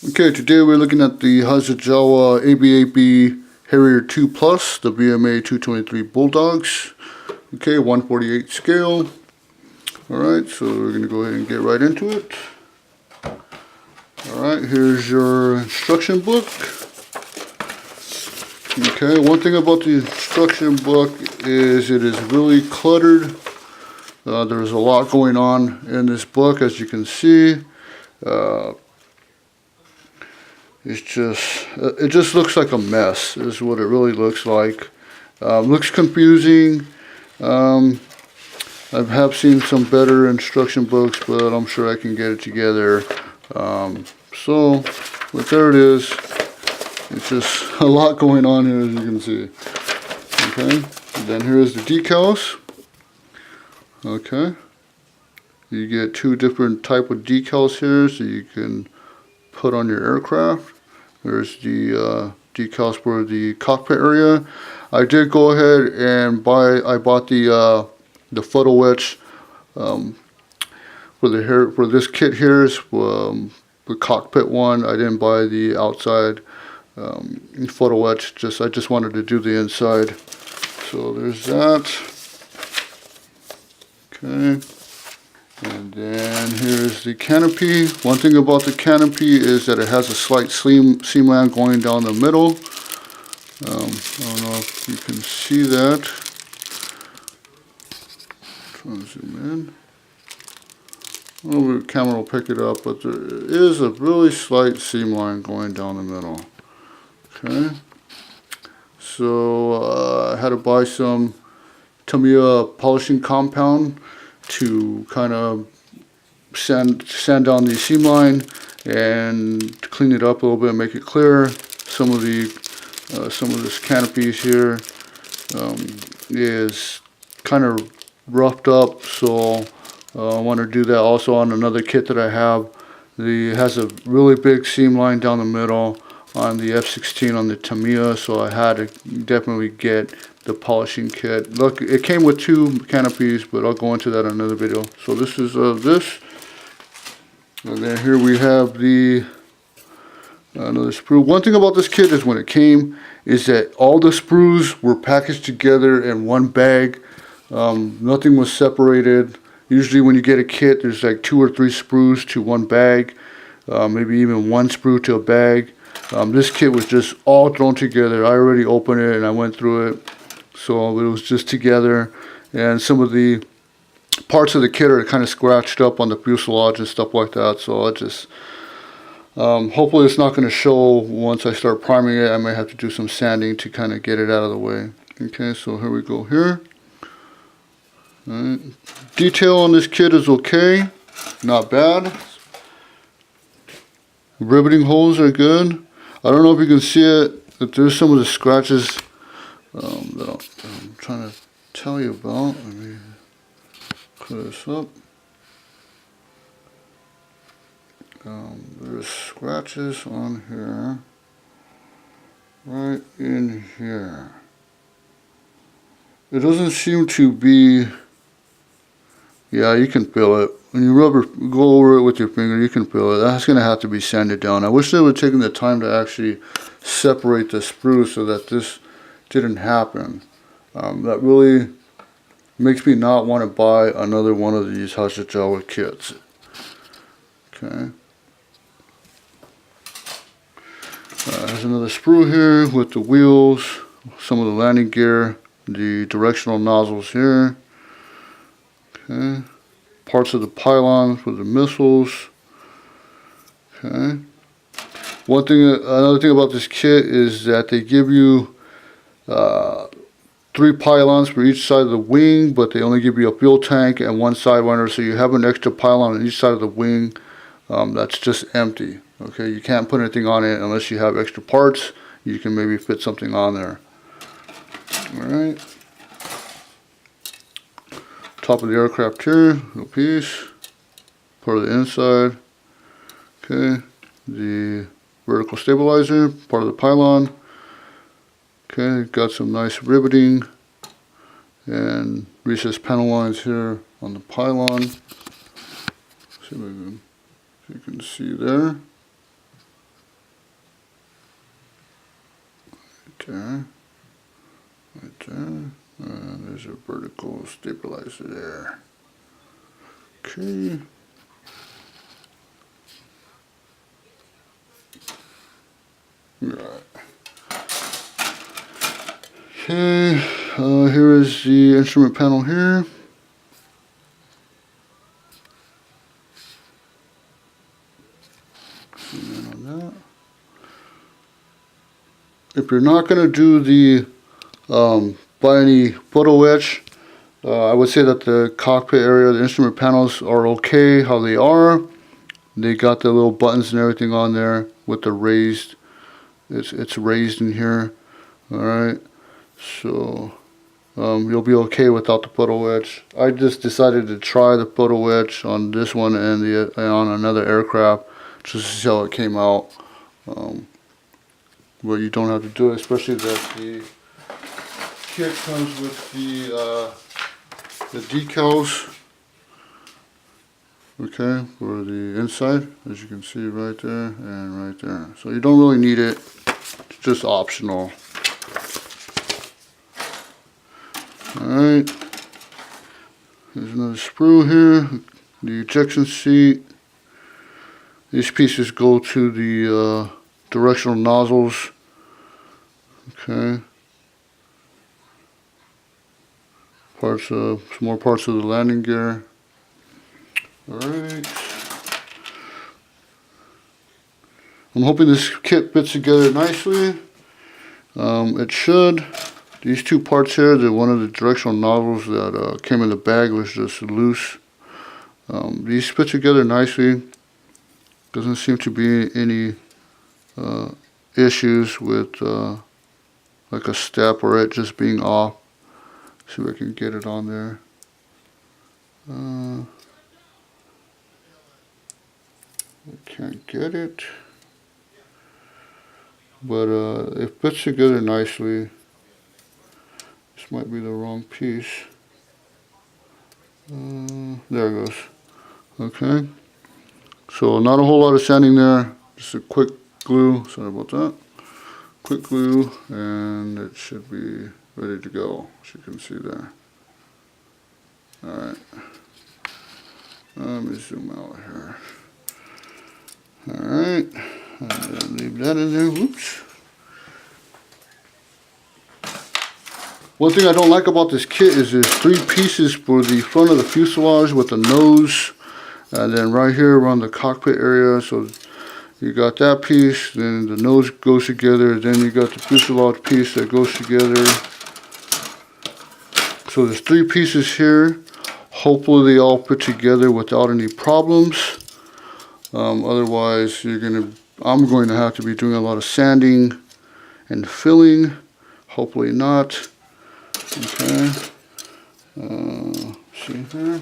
Okay, today we're looking at the Hasegawa AV8B Harrier 2 Plus, the BMA 223 Bulldogs. Okay, 148 scale. Alright, so we're going to go ahead and get right into it. Alright, here's your instruction book. Okay, one thing about the instruction book is it is really cluttered. There's a lot going on in this book, as you can see. It just looks like a mess, is what it really looks like. Looks confusing. I have seen some better instruction books, but I'm sure I can get it together. But there it is. It's just a lot going on here, as you can see. Okay, and then here's the decals. Okay, you get two different type of decals here, so you can put on your aircraft. There's the decals for the cockpit area. I did go ahead and bought the photo etch for this kit here is the cockpit one. I didn't buy the outside photo etch. I just wanted to do the inside. So there's that. Okay. And then here's the canopy. One thing about the canopy is that it has a slight seam line going down the middle. I don't know if you can see that. Trying to zoom in. Oh, the camera will pick it up, but there is a really slight seam line going down the middle. Okay. So I had to buy some Tamiya polishing compound to kind of sand down the seam line and clean it up a little bit and make it clear. Some of this canopies here is kind of roughed up, so I want to do that also on another kit that I have. It has a really big seam line down the middle on the F16 on the Tamiya, so I had to definitely get the polishing kit. Look, it came with two canopies, but I'll go into that in another video. So this is this, and then here we have the another sprue. One thing about this kit is when it came is that all the sprues were packaged together in one bag. Nothing was separated. Usually when you get a kit, there's like 2 or 3 sprues to one bag, maybe even 1 sprue to a bag. This kit was just all thrown together. I already opened it and I went through it. So it was just together, and some of the parts of the kit are kind of scratched up on the fuselage and stuff like that. So I just, hopefully it's not going to show once I start priming it. I may have to do some sanding to kind of get it out of the way. Okay, so here we go here. All right. Detail on this kit is okay, not bad. Riveting holes are good. I don't know if you can see it, but there's some of the scratches that I'm trying to tell you about. Let me clear this up. There's scratches on here, right in here. It doesn't seem to be, yeah, you can feel it. When you go over it with your finger, you can feel it. That's going to have to be sanded down. I wish they would have taken the time to actually separate the sprue so that this didn't happen. That really makes me not want to buy another one of these Hasegawa kits. Okay. There's another sprue here with the wheels, some of the landing gear, the directional nozzles here. Okay. Parts of the pylon for the missiles. Okay. Another thing about this kit is that they give you 3 pylons for each side of the wing, but they only give you a fuel tank and 1 sidewinder, so you have an extra pylon on each side of the wing that's just empty. Okay, you can't put anything on it unless you have extra parts. You can maybe fit something on there. Alright. Top of the aircraft here, little piece. Part of the inside. Okay, the vertical stabilizer, part of the pylon. Okay, got some nice riveting and recessed panel lines here on the pylon. See if you can see there. there, right there, and there's a vertical stabilizer there. Okay. Right. Okay, here is the instrument panel here. Zoom in on that. If you're not going to do the by any photo etch, I would say that the cockpit area, the instrument panels are okay how they are. They got the little buttons and everything on there with the raised. It's raised in here. All right, so you'll be okay without the photo etch. I just decided to try the photo etch on this one and on another aircraft just to see how it came out. But you don't have to do it, especially that the kit comes with the decals, okay, for the inside, as you can see right there and right there. So you don't really need it, it's just optional. Alright, there's another sprue here, the ejection seat. These pieces go to the directional nozzles, okay. Some more parts of the landing gear. Alright. I'm hoping this kit fits together nicely. It should. These two parts here, one of the directional nozzles that came in the bag was just loose. These fit together nicely. Doesn't seem to be any issues with like a step or it just being off. See if I can get it on there. I can't get it, but it fits together nicely. This might be the wrong piece. There it goes. Okay, so not a whole lot of sanding there, just a quick glue, sorry about that. Quick glue, and it should be ready to go, as you can see there. Alright, let me zoom out here. Alright, and then leave that in there. Whoops. One thing I don't like about this kit is there's three pieces for the front of the fuselage with the nose, and then right here around the cockpit area. So you got that piece, then the nose goes together, then you got the fuselage piece that goes together. So there's three pieces here. Hopefully they all fit together without any problems. Otherwise I'm going to have to be doing a lot of sanding and filling. Hopefully not. Okay. See here.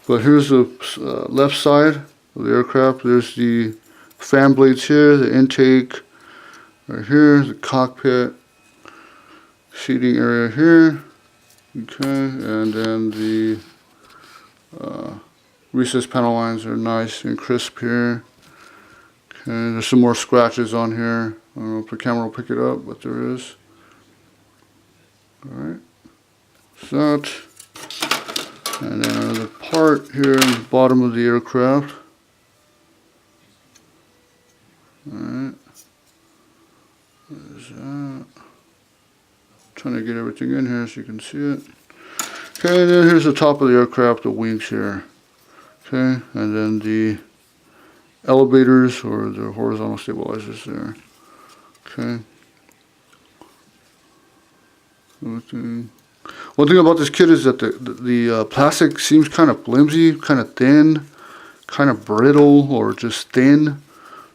But here's the left side of the aircraft. There's the fan blades here, the intake right here, the cockpit, seating area here. Okay, and then the recessed panel lines are nice and crisp here. Okay, there's some more scratches on here. I don't know if the camera will pick it up, but there is. Alright, so that. And then another part here in the bottom of the aircraft. Alright, there's that. Trying to get everything in here so you can see it. Okay, and then here's the top of the aircraft, the wings here. Okay, and then the elevators or the horizontal stabilizers there. Okay. One thing about this kit is that the plastic seems kind of flimsy, kind of thin, kind of brittle, or just thin.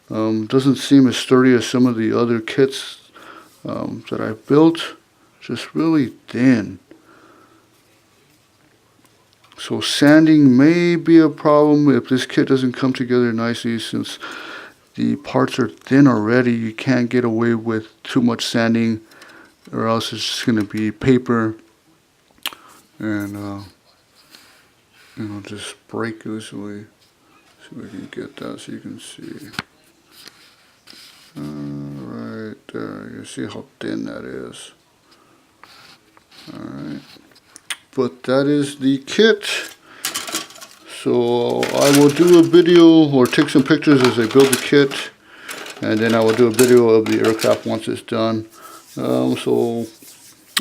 Doesn't seem as sturdy as some of the other kits that I've built. Just really thin. So sanding may be a problem if this kit doesn't come together nicely, since the parts are thin already. You can't get away with too much sanding, or else it's just going to be paper and just break easily. See if we can get that so you can see. Right there, You see how thin that is. Alright, but that is the kit. So I will do a video or take some pictures as I build the kit, and then I will do a video of the aircraft once it's done. So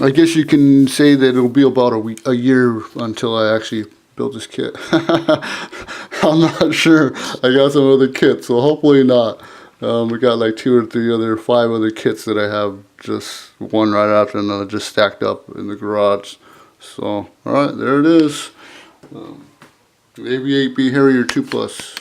I guess you can say that it'll be about a year until I actually build this kit. I'm not sure. I got some other kits, so hopefully not. We got like 2 or 3 other 5 other kits that I have, just one right after another, just stacked up in the garage. So alright, there it is. AV8B Harrier 2+.